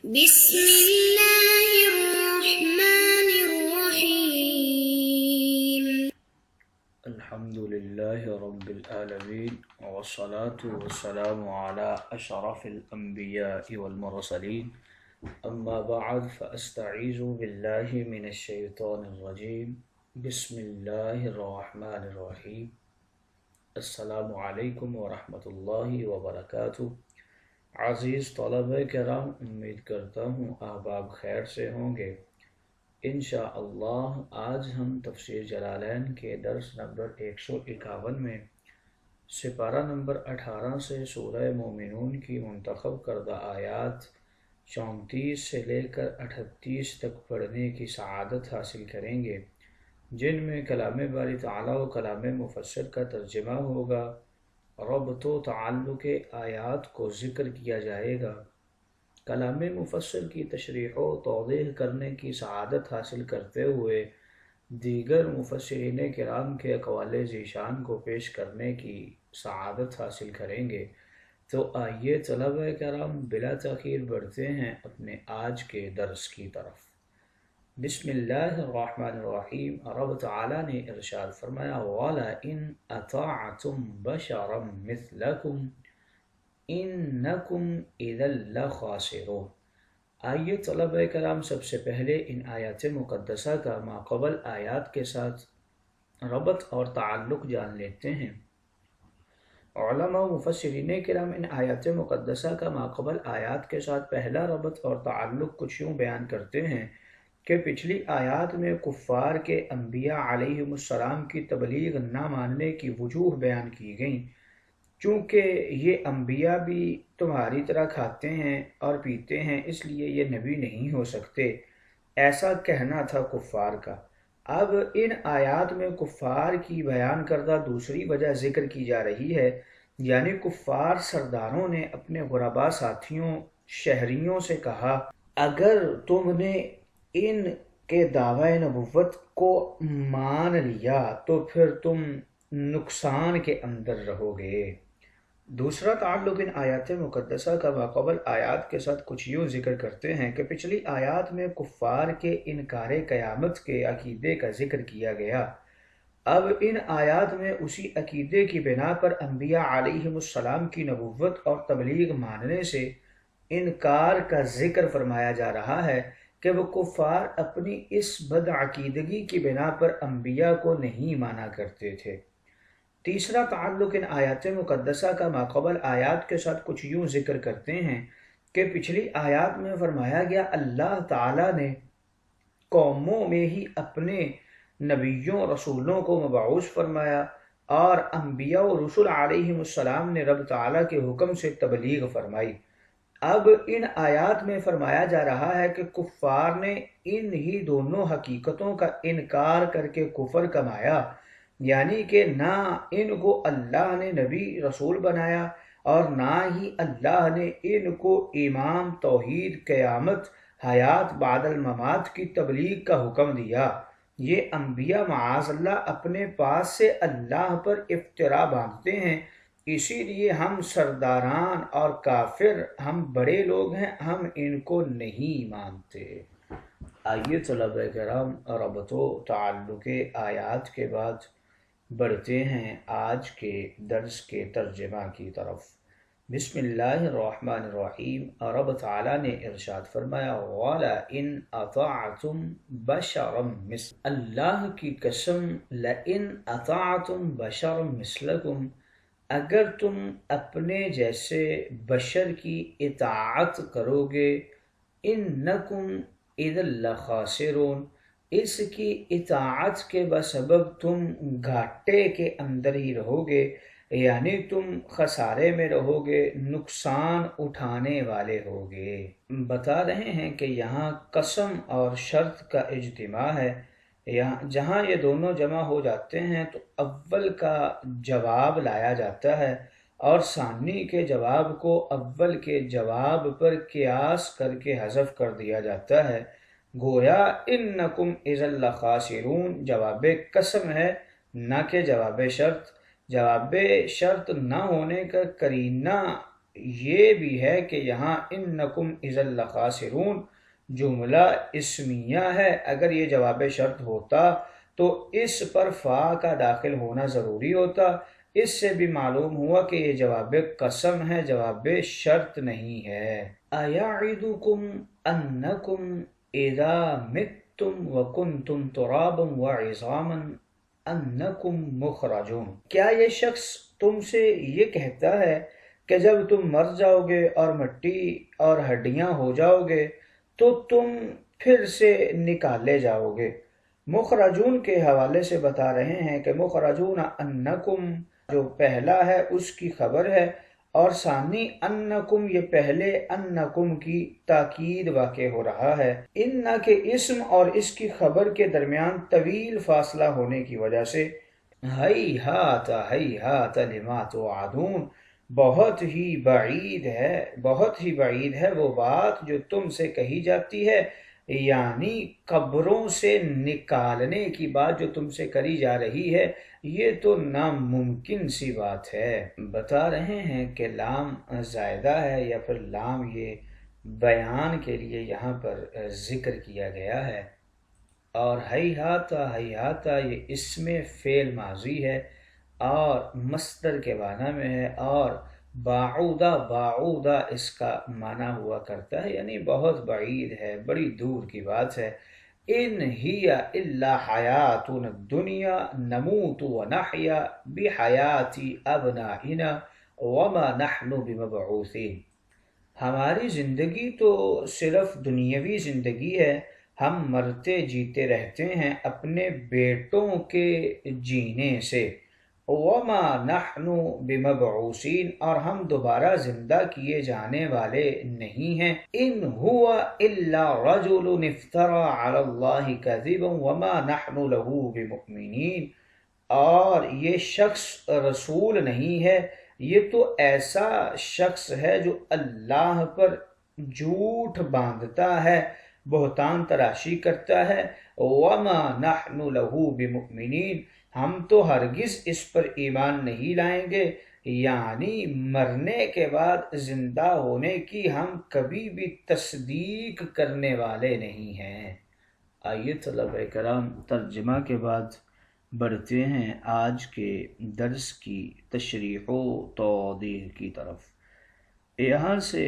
بسم الله الرحمن الرحيم. الحمد لله رب العالمين والصلاة والسلام على أشرف الأنبياء والمرسلين أما بعد فأستعيذ بالله من الشيطان الرجيم بسم الله الرحمن الرحيم. السلام علیکم ورحمۃ اللہ وبرکاتہ. عزیز طلبہ کرام، امید کرتا ہوں آپ خیر سے ہوں گے. انشاءاللہ آج ہم تفسیر جلالین کے درس نمبر 151 میں سپارہ نمبر 18 سے سورہ مومنون کی منتخب کردہ آیات 34 سے لے کر 38 تک پڑھنے کی سعادت حاصل کریں گے، جن میں کلام باری تعالیٰ و کلام مفسر کا ترجمہ ہوگا. ربط و تعلق آیات کو ذکر کیا جائے گا. کلام مفسر کی تشریح و توضیح کرنے کی سعادت حاصل کرتے ہوئے دیگر مفسرین کرام کے اقوال ذیشان کو پیش کرنے کی سعادت حاصل کریں گے. تو آئیے طلبہ کرام بلا تاخیر بڑھتے ہیں اپنے آج کے درس کی طرف. بسم اللہ الرحمن الرحیم. رب تعالیٰ نے ارشاد فرمایا وَلَئِنْ أَطَعْتُمْ بَشَرًا مِثْلَكُمْ إِنَّكُمْ إِذًا لَخَاسِرُونَ. آئیے طلبہ کرام سب سے پہلے ان آیات مقدسہ کا ماقبل آیات کے ساتھ ربط اور تعلق جان لیتے ہیں. علماء و مفسرین کرام ان آیات مقدسہ کا ماقبل آیات کے ساتھ پہلا ربط اور تعلق کچھ یوں بیان کرتے ہیں کہ پچھلی آیات میں کفار کے انبیاء علیہم السلام کی تبلیغ نہ ماننے کی وجوہ بیان کی گئیں. چونکہ یہ انبیاء بھی تمہاری طرح کھاتے ہیں اور پیتے ہیں، اس لیے یہ نبی نہیں ہو سکتے، ایسا کہنا تھا کفار کا. اب ان آیات میں کفار کی بیان کردہ دوسری وجہ ذکر کی جا رہی ہے، یعنی کفار سرداروں نے اپنے غربا ساتھیوں شہریوں سے کہا اگر تم نے ان کے دعوی نبوت کو مان لیا تو پھر تم نقصان کے اندر رہو گے. دوسرا تعلق ان آیات مقدسہ کا ماقبل آیات کے ساتھ کچھ یوں ذکر کرتے ہیں کہ پچھلی آیات میں کفار کے انکار قیامت کے عقیدے کا ذکر کیا گیا. اب ان آیات میں اسی عقیدے کی بنا پر انبیاء علیہم السلام کی نبوت اور تبلیغ ماننے سے انکار کا ذکر فرمایا جا رہا ہے کہ وہ کفار اپنی اس بدعقیدگی کی بنا پر انبیاء کو نہیں مانا کرتے تھے. تیسرا تعلق ان آیات مقدسہ کا ماقبل آیات کے ساتھ کچھ یوں ذکر کرتے ہیں کہ پچھلی آیات میں فرمایا گیا اللہ تعالیٰ نے قوموں میں ہی اپنے نبیوں رسولوں کو مبعوث فرمایا اور انبیاء و رسول علیہم السلام نے رب تعالیٰ کے حکم سے تبلیغ فرمائی. اب ان آیات میں فرمایا جا رہا ہے کہ کفار نے ان ہی دونوں حقیقتوں کا انکار کر کے کفر کمایا، یعنی کہ نہ ان کو اللہ نے نبی رسول بنایا اور نہ ہی اللہ نے ان کو ایمان توحید قیامت حیات بعد الممات کی تبلیغ کا حکم دیا. یہ انبیاء معاذ اللہ اپنے پاس سے اللہ پر افترا باندھتے ہیں، اسی لیے ہم سرداران اور کافر ہم بڑے لوگ ہیں، ہم ان کو نہیں مانتے. آئیے طلبہ کرام ربط و تعلق آیات کے بعد بڑھتے ہیں آج کے درس کے ترجمہ کی طرف. بسم اللہ الرحمن الرحیم. رب تعالیٰ نے ارشاد فرمایا وَلَئِنْ أَطَعْتُمْ بَشَرًا مِثْلَكُمْ. اللہ کی قسم لَئِنْ أَطَعْتُمْ بَشَرًا مِثْلَكُمْ، اگر تم اپنے جیسے بشر کی اطاعت کرو گے، اِنَّكُمْ إِذًا لَخَاسِرُونَ، اس کی اطاعت کے بسبب تم گھاٹے کے اندر ہی رہو گے، یعنی تم خسارے میں رہو گے، نقصان اٹھانے والے ہوگے. بتا رہے ہیں کہ یہاں قسم اور شرط کا اجتماع ہے. جہاں یہ دونوں جمع ہو جاتے ہیں تو اول کا جواب لایا جاتا ہے اور ثانی کے جواب کو اول کے جواب پر قیاس کر کے حذف کر دیا جاتا ہے. گویا انکم اذا لخاسرون جواب قسم ہے نہ کہ جواب شرط. جواب شرط نہ ہونے کا قرینہ یہ بھی ہے کہ یہاں انکم اذا لخاسرون جملہ اسمیہ ہے، اگر یہ جواب شرط ہوتا تو اس پر فا کا داخل ہونا ضروری ہوتا۔ اس سے بھی معلوم ہوا کہ یہ جواب قسم ہے، جواب شرط نہیں ہے۔ اَیَعِدُکُمْ أَنَّکُمْ اِذَا مِتْتُمْ وَكُنْتُمْ تُرَابًا وَعِظَامًا أَنَّکُمْ مُخْرَجُونَ، کیا یہ شخص تم سے یہ کہتا ہے کہ جب تم مر جاؤ گے اور مٹی اور ہڈیاں ہو جاؤ گے تو تم پھر سے نکالے جاؤ گے؟ مخرجون کے حوالے سے بتا رہے ہیں کہ مخرجون انکم جو پہلا ہے اس کی خبر ہے، اور ثانی انکم یہ پہلے انکم کی تاکید واقع ہو رہا ہے۔ ان کے اسم اور اس کی خبر کے درمیان طویل فاصلہ ہونے کی وجہ سے ہیہات ہیہات لما توعدون، بہت ہی بعید ہے وہ بات جو تم سے کہی جاتی ہے، یعنی قبروں سے نکالنے کی بات جو تم سے کری جا رہی ہے، یہ تو ناممکن سی بات ہے۔ بتا رہے ہیں کہ لام زائدہ ہے یا پھر لام یہ بیان کے لیے یہاں پر ذکر کیا گیا ہے، اور ہیہات یہ اسم فعل ماضی ہے اور مصدر کے معنی میں ہے، اور بعودہ اس کا معنی ہوا کرتا ہے، یعنی بہت بعید ہے، بڑی دور کی بات ہے۔ ان ہی الا حیاتنا الدنیا نموت ونحیا بحیات ابنائنا وما نحن بمبعوثین، ہماری زندگی تو صرف دنیاوی زندگی ہے، ہم مرتے جیتے رہتے ہیں اپنے بیٹوں کے جینے سے، وما نحن بمبعوثین، اور ہم دوبارہ زندہ کیے جانے والے نہیں ہیں۔ ان هو الا رجل افترى على الله كذبا وما نحن له بمؤمنین، اور یہ شخص رسول نہیں ہے، یہ تو ایسا شخص ہے جو اللہ پر جھوٹ باندھتا ہے، بہتان تراشی کرتا ہے۔ وما نحن له بمؤمنین، ہم تو ہرگز اس پر ایمان نہیں لائیں گے، یعنی مرنے کے بعد زندہ ہونے کی ہم کبھی بھی تصدیق کرنے والے نہیں ہیں۔ آئیے طلبہ کرام ترجمہ کے بعد بڑھتے ہیں آج کے درس کی تشریح و توضیح کی طرف۔ یہاں سے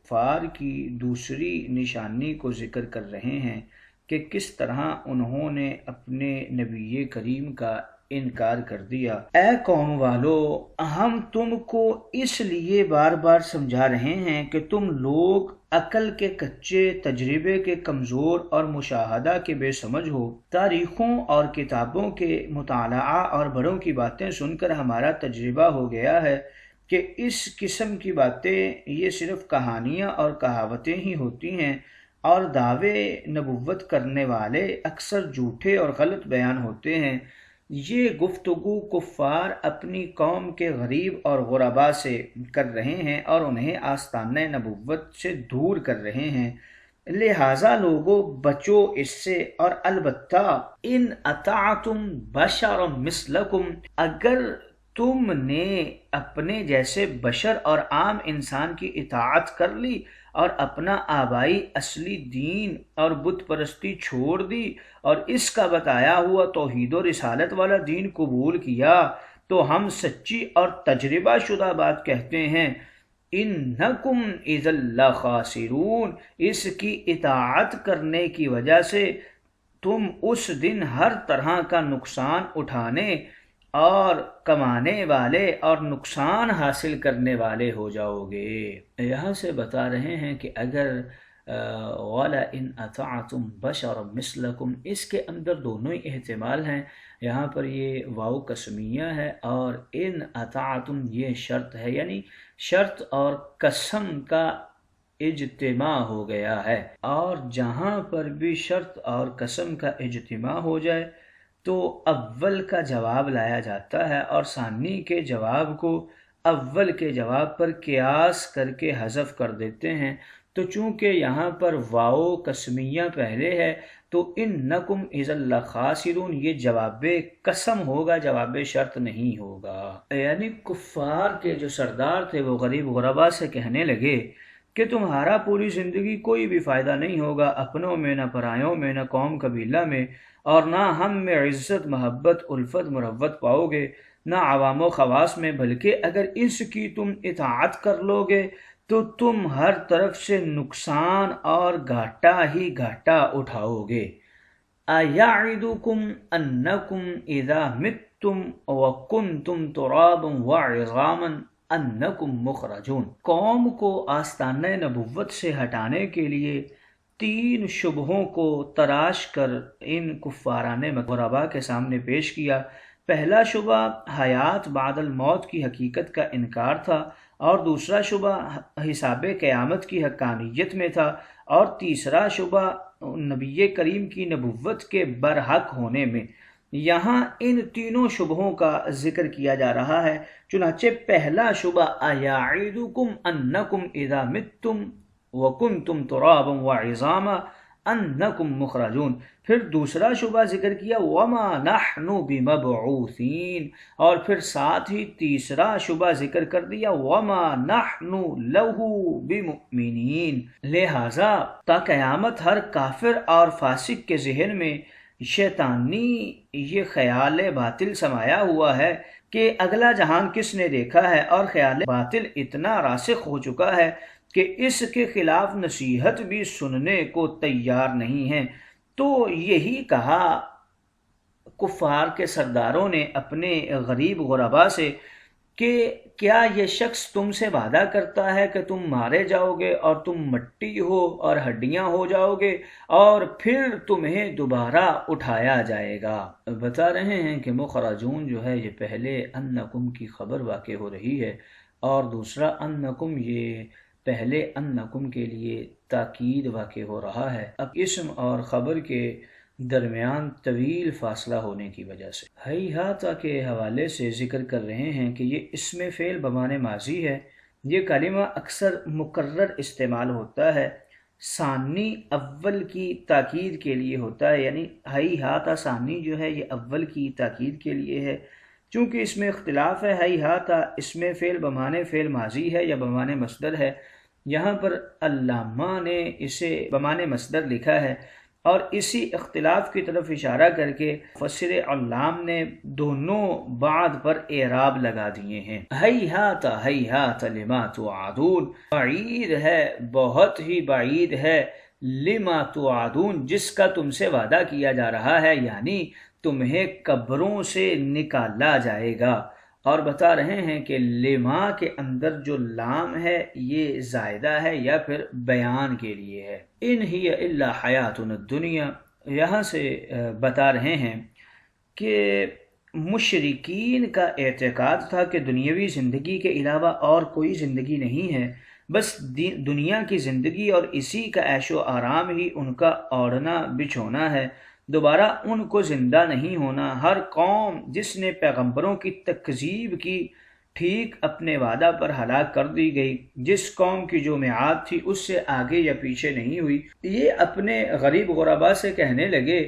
فار کی دوسری نشانی کو ذکر کر رہے ہیں کہ کس طرح انہوں نے اپنے نبی کریم کا انکار کر دیا۔ اے قوم والو، ہم تم کو اس لیے بار بار سمجھا رہے ہیں کہ تم لوگ عقل کے کچے، تجربے کے کمزور اور مشاہدہ کے بے سمجھ ہو۔ تاریخوں اور کتابوں کے مطالعہ اور بڑوں کی باتیں سن کر ہمارا تجربہ ہو گیا ہے کہ اس قسم کی باتیں یہ صرف کہانیاں اور کہاوتیں ہی ہوتی ہیں، اور دعوے نبوت کرنے والے اکثر جھوٹے اور غلط بیان ہوتے ہیں۔ یہ گفتگو کفار اپنی قوم کے غریب اور غربا سے کر رہے ہیں اور انہیں آستانہ نبوت سے دور کر رہے ہیں، لہٰذا لوگوں بچو اس سے، اور البتہ ان اطعتم بشرا مثلکم، اگر تم نے اپنے جیسے بشر اور عام انسان کی اطاعت کر لی اور اپنا آبائی اصلی دین اور بت پرستی چھوڑ دی اور اس کا بتایا ہوا توحید و رسالت والا دین قبول کیا، تو ہم سچی اور تجربہ شدہ بات کہتے ہیں، انکم اذا لخاسرون، اس کی اطاعت کرنے کی وجہ سے تم اس دن ہر طرح کا نقصان اٹھانے اور کمانے والے اور نقصان حاصل کرنے والے ہو جاؤ گے۔ یہاں سے بتا رہے ہیں کہ اگر وَلَئِنْ أَطَعْتُمْ بَشَرًا مِثْلَكُمْ، اس کے اندر دونوں ہی احتمال ہیں، یہاں پر یہ واو قسمیہ ہے اور ان اطاعتم یہ شرط ہے، یعنی شرط اور قسم کا اجتماع ہو گیا ہے، اور جہاں پر بھی شرط اور قسم کا اجتماع ہو جائے تو اول کا جواب لایا جاتا ہے اور ثانی کے جواب کو اول کے جواب پر قیاس کر کے حذف کر دیتے ہیں، تو چونکہ یہاں پر واو قسمیہ پہلے ہے تو انکم اذا لخاسرون یہ جواب قسم ہوگا، جواب شرط نہیں ہوگا۔ یعنی کفار کے جو سردار تھے وہ غریب غربا سے کہنے لگے کہ تمہارا پوری زندگی کوئی بھی فائدہ نہیں ہوگا، اپنوں میں نہ پرایوں میں نہ قوم قبیلہ میں، اور نہ ہم میں عزت محبت الفت مروت پاؤ گے، نہ عوام و خواص میں، بلکہ اگر اس کی تم اطاعت کر لو گے تو تم ہر طرف سے نقصان اور گھاٹا ہی گھاٹا اٹھاؤ گے۔ اَيَعِدُكُمْ أَنَّكُمْ إِذَا مِتْتُمْ وَكُنْتُمْ تُرَابًا وَعِظَامًا انکم مخرجون۔ قوم کو آستانہ نبوت سے ہٹانے کے لیے 3 شبہوں کو تراش کر ان کفاران غربا کے سامنے پیش کیا۔ پہلا شبہ حیات بعد الموت کی حقیقت کا انکار تھا، اور دوسرا شبہ حساب قیامت کی حقانیت میں تھا، اور تیسرا شبہ نبی کریم کی نبوت کے برحق ہونے میں۔ یہاں ان تینوں شبہوں کا ذکر کیا جا رہا ہے۔ چنانچہ پہلا شبہ اَيَعِدُكُمْ أَنَّكُمْ إِذَا مِتْتُمْ وَكُنْتُمْ تُرَابًا وَعِظَامًا أَنَّكُمْ مُخْرَجُونَ، پھر دوسرا شبہ ذکر کیا وَمَا نَحْنُ بِمَبْعُوثِينَ، اور پھر ساتھ ہی تیسرا شبہ ذکر کر دیا وَمَا نَحْنُ لَهُ بِمُؤْمِنِينَ۔ لہٰذا تا قیامت ہر کافر اور فاسق کے ذہن میں شیطانی یہ خیال باطل سمایا ہوا ہے کہ اگلا جہان کس نے دیکھا ہے، اور خیال باطل اتنا راسخ ہو چکا ہے کہ اس کے خلاف نصیحت بھی سننے کو تیار نہیں ہے۔ تو یہی کہا کفار کے سرداروں نے اپنے غریب غربا سے کہ کیا یہ شخص تم سے وعدہ کرتا ہے کہ تم مارے جاؤ گے اور تم مٹی ہو اور ہڈیاں ہو جاؤ گے اور پھر تمہیں دوبارہ اٹھایا جائے گا۔ بتا رہے ہیں کہ مخرجون جو ہے یہ پہلے انکم کی خبر واقع ہو رہی ہے، اور دوسرا انکم یہ پہلے انکم کے لیے تاکید واقع ہو رہا ہے۔ اب اسم اور خبر کے درمیان طویل فاصلہ ہونے کی وجہ سے ہیہاتا کے حوالے سے ذکر کر رہے ہیں کہ یہ اسم فعل بمعنی ماضی ہے۔ یہ کلمہ اکثر مکرر استعمال ہوتا ہے، ثانی اول کی تاکید کے لیے ہوتا ہے، یعنی ہیہاتا ثانی جو ہے یہ اول کی تاکید کے لیے ہے۔ چونکہ اس میں اختلاف ہے، ہیہاتا اسم فعل بمعنی فعل ماضی ہے یا بمعنی مصدر ہے۔ یہاں پر علامہ نے اسے بمعنی مصدر لکھا ہے، اور اسی اختلاف کی طرف اشارہ کر کے مفسر علام نے دونوں بعد پر اعراب لگا دیے ہیں۔ ہیہاتا ہیہاتا لما توعدون، بعید ہے، بہت ہی بعید ہے، لما توعدون، جس کا تم سے وعدہ کیا جا رہا ہے، یعنی تمہیں قبروں سے نکالا جائے گا۔ اور بتا رہے ہیں کہ لما کے اندر جو لام ہے یہ زائدہ ہے یا پھر بیان کے لیے ہے۔ ان ہی الا حیاتنا الدنیا، یہاں سے بتا رہے ہیں کہ مشرکین کا اعتقاد تھا کہ دنیاوی زندگی کے علاوہ اور کوئی زندگی نہیں ہے، بس دنیا کی زندگی اور اسی کا عیش و آرام ہی ان کا اوڑھنا بچھونا ہے، دوبارہ ان کو زندہ نہیں ہونا۔ ہر قوم جس نے پیغمبروں کی تکذیب کی ٹھیک اپنے وعدہ پر ہلاک کر دی گئی، جس قوم کی جو میعاد تھی اس سے آگے یا پیچھے نہیں ہوئی۔ یہ اپنے غریب غربا سے کہنے لگے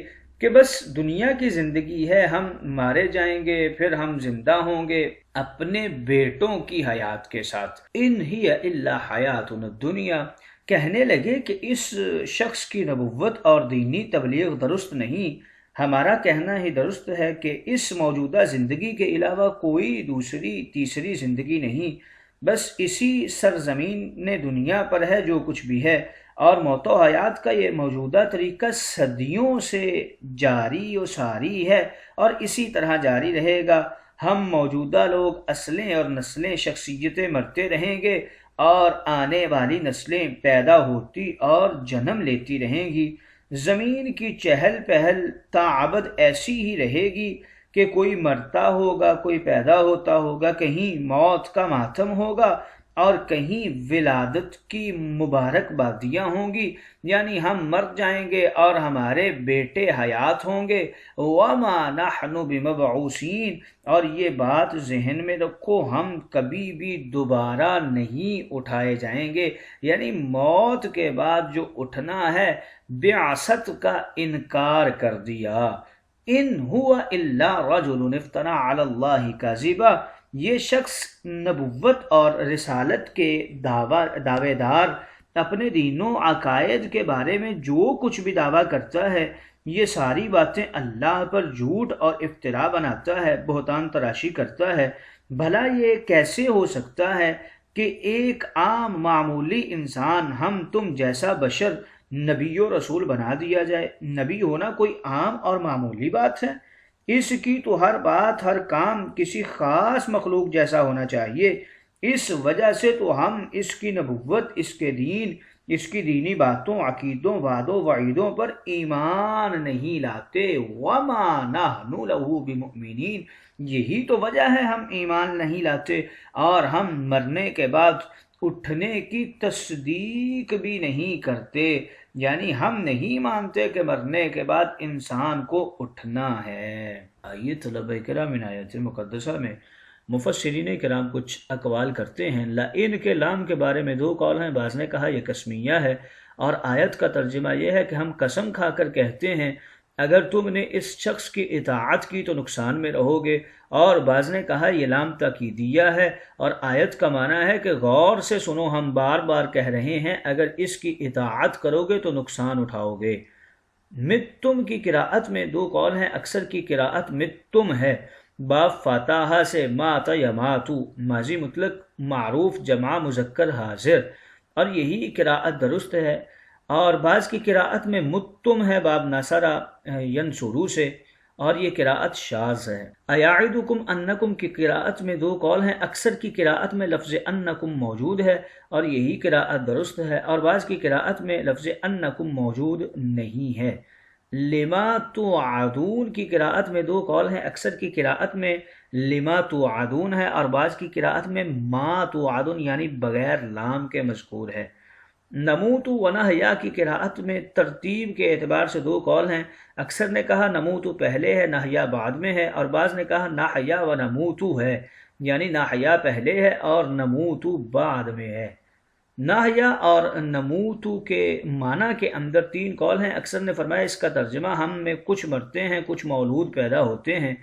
کہ بس دنیا کی زندگی ہے، ہم مارے جائیں گے پھر ہم زندہ ہوں گے اپنے بیٹوں کی حیات کے ساتھ۔ ان ہی الا حیاتنا الدنیا، کہنے لگے کہ اس شخص کی نبوت اور دینی تبلیغ درست نہیں، ہمارا کہنا ہی درست ہے کہ اس موجودہ زندگی کے علاوہ کوئی دوسری تیسری زندگی نہیں، بس اسی سرزمین دنیا پر ہے جو کچھ بھی ہے، اور موت و حیات کا یہ موجودہ طریقہ صدیوں سے جاری و ساری ہے اور اسی طرح جاری رہے گا۔ ہم موجودہ لوگ اصلیں اور نسلیں شخصیتیں مرتے رہیں گے، اور آنے والی نسلیں پیدا ہوتی اور جنم لیتی رہیں گی۔ زمین کی چہل پہل تاابد ایسی ہی رہے گی کہ کوئی مرتا ہوگا، کوئی پیدا ہوتا ہوگا، کہیں موت کا ماتم ہوگا اور کہیں ولادت کی مبارکبادیاں ہوں گی، یعنی ہم مر جائیں گے اور ہمارے بیٹے حیات ہوں گے۔ وما نحن بمبعوثین، اور یہ بات ذہن میں رکھو، ہم کبھی بھی دوبارہ نہیں اٹھائے جائیں گے، یعنی موت کے بعد جو اٹھنا ہے۔ بعثت کا انکار کر دیا۔ ان ہوا الا رجل افترى علی اللہ کاذبا، یہ شخص نبوت اور رسالت کے دعوے دار اپنے دین و عقائد کے بارے میں جو کچھ بھی دعویٰ کرتا ہے، یہ ساری باتیں اللہ پر جھوٹ اور افترا بناتا ہے، بہتان تراشی کرتا ہے۔ بھلا یہ کیسے ہو سکتا ہے کہ ایک عام معمولی انسان، ہم تم جیسا بشر، نبی و رسول بنا دیا جائے؟ نبی ہونا کوئی عام اور معمولی بات ہے؟ اس کی تو ہر بات، ہر کام کسی خاص مخلوق جیسا ہونا چاہیے۔ اس وجہ سے تو ہم اس کی نبوت، اس کے دین، اس کی دینی باتوں، عقیدوں، وعدوں، وعیدوں پر ایمان نہیں لاتے۔ وما نحن له بمؤمنین، یہی تو وجہ ہے ہم ایمان نہیں لاتے اور ہم مرنے کے بعد اٹھنے کی تصدیق بھی نہیں کرتے، یعنی ہم نہیں مانتے کہ مرنے کے بعد انسان کو اٹھنا ہے۔ آئیے طلبہ کرام، ان آیت مقدسہ میں مفسرین کرام کچھ اقوال کرتے ہیں۔ لئن کے لام کے بارے میں دو قول ہیں، بعض نے کہا یہ قسمیہ ہے، اور آیت کا ترجمہ یہ ہے کہ ہم قسم کھا کر کہتے ہیں اگر تم نے اس شخص کی اطاعت کی تو نقصان میں رہو گے، اور بعض نے کہا یہ لام تاکیدیہ ہے، اور آیت کا معنی ہے کہ غور سے سنو، ہم بار بار کہہ رہے ہیں اگر اس کی اطاعت کرو گے تو نقصان اٹھاؤ گے۔ متم کی قراءت میں دو قول ہیں، اکثر کی قراءت متم ہے، باب فاتحہ سے مات یماتو، ماضی مطلق معروف جمع مذکر حاضر، اور یہی قراءت درست ہے، اور بعض کی قراءت میں متم ہے، باب نصرہ ینصرو سے، اور یہ قراءت شاذ ہے۔ ایعدکم انکم کی قراءت میں دو قول ہیں، اکثر کی قراءت میں لفظ انکم موجود ہے اور یہی قراءت درست ہے، اور بعض کی قراءت میں لفظ انکم موجود نہیں ہے۔ لما توعدون کی قراءت میں دو قول ہیں، اکثر کی قراءت میں لما توعدون ہے اور بعض کی قراءت میں ما توعدون، یعنی بغیر لام کے مذکور ہے۔ نموت و نحیا کی قراءت میں ترتیب کے اعتبار سے دو قول ہیں، اکثر نے کہا نموت پہلے ہے، نحیا بعد میں ہے، اور بعض نے کہا نحیا و نموت ہے، یعنی نحیا پہلے ہے اور نموت بعد میں ہے۔ نحیا اور نموت کے معنی کے اندر تین قول ہیں، اکثر نے فرمایا اس کا ترجمہ ہم میں کچھ مرتے ہیں، کچھ مولود پیدا ہوتے ہیں،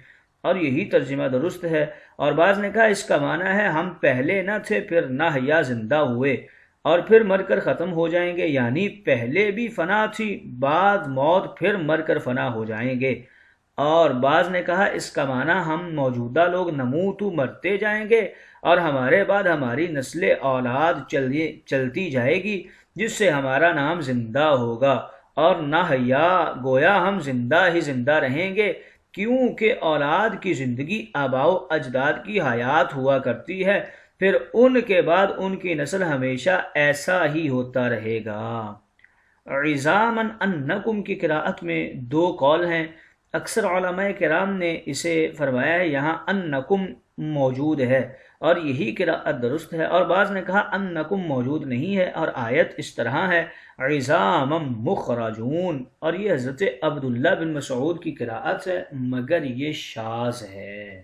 اور یہی ترجمہ درست ہے، اور بعض نے کہا اس کا معنی ہے ہم پہلے نہ تھے پھر نحیا زندہ ہوئے اور پھر مر کر ختم ہو جائیں گے، یعنی پہلے بھی فنا تھی، بعد موت، پھر مر کر فنا ہو جائیں گے۔ اور بعض نے کہا اس کا معنی ہم موجودہ لوگ نموت مرتے جائیں گے اور ہمارے بعد ہماری نسل اولاد چلتی جائے گی جس سے ہمارا نام زندہ ہوگا، اور نحیا گویا ہم زندہ ہی زندہ رہیں گے، کیونکہ اولاد کی زندگی آباء و اجداد کی حیات ہوا کرتی ہے، پھر ان کے بعد ان کی نسل ہمیشہ ایسا ہی ہوتا رہے گا۔ عظاما انکم کی قراءت میں دو قول ہیں، اکثر علماء کرام نے اسے فرمایا ہے یہاں انکم موجود ہے اور یہی قراءت درست ہے، اور بعض نے کہا انکم موجود نہیں ہے، اور آیت اس طرح ہے عظاما مخرجون، اور یہ حضرت عبداللہ بن مسعود کی قراءت ہے مگر یہ شاذ ہے۔